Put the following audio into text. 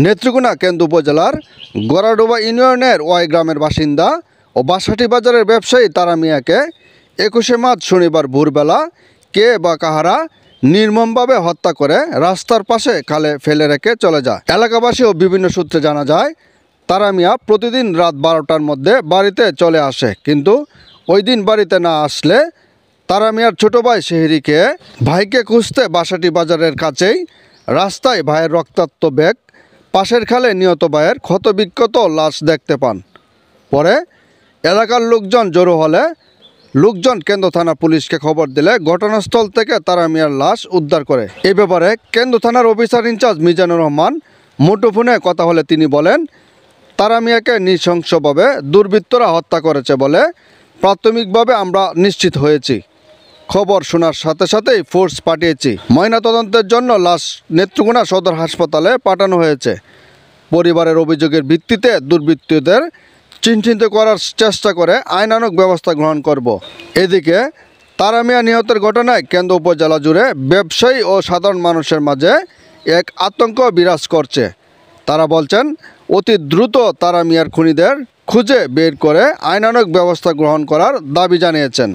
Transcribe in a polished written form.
নেত্রকোনা কেন্দ্র উপজেলার গড়াডোবা ইউনিয়নের ওয়াই গ্রামের বাসিন্দা ও বাসাটি বাজারের ব্যবসায়ী তারা মিয়াকে 21শে মার্চ শনিবার ভোরবেলা কে বা কাহারা নির্মমভাবে হত্যা করে রাস্তার পাশে খালে ফেলে রেখে চলে যায়। এলাকাবাসী ও বিভিন্ন সূত্রে জানা যায়, তারা মিয়া প্রতিদিন রাত 12টার মধ্যে বাড়িতে চলে আসে, কিন্তু ওই দিন বাড়িতে না আসলে তারা মিয়ার ছোটো ভাই শেহরিকে ভাইকে খুঁজতে বাসাটি বাজারের কাছেই রাস্তায় ভাইয়ের রক্তাক্ত ব্যাগ, পাশের খালে নিহত ভাইয়ের ক্ষতবিক্ষত লাশ দেখতে পান। পরে এলাকার লোকজন জড়ো হলে লোকজন কেন্দ্র থানা পুলিশকে খবর দিলে ঘটনাস্থল থেকে তারা মিয়ার লাশ উদ্ধার করে। এ ব্যাপারে কেন্দ্র থানার অফিসার ইনচার্জ মিজানুর রহমান মুঠোফোনে কথা হলে তিনি বলেন, তারা মিয়াকে নৃশংসভাবে দুর্বৃত্তরা হত্যা করেছে বলে প্রাথমিকভাবে আমরা নিশ্চিত হয়েছি। খবর শোনার সাথে সাথেই ফোর্স পাঠিয়েছি। ময়নাতদন্তের জন্য লাশ নেত্রকোনা সদর হাসপাতালে পাঠানো হয়েছে। পরিবারের অভিযোগের ভিত্তিতে দুর্বৃত্তদের চিহ্নিত করার চেষ্টা করে আইনানুগ ব্যবস্থা গ্রহণ করব। এদিকে তারা মিয়া নিহতের ঘটনায় কেন্দ্র উপজেলা জুড়ে ব্যবসায়ী ও সাধারণ মানুষের মাঝে এক আতঙ্ক বিরাজ করছে। তারা বলছেন, অতি দ্রুত তারা মিয়ার খুনিদের খুঁজে বের করে আইনানুগ ব্যবস্থা গ্রহণ করার দাবি জানিয়েছেন।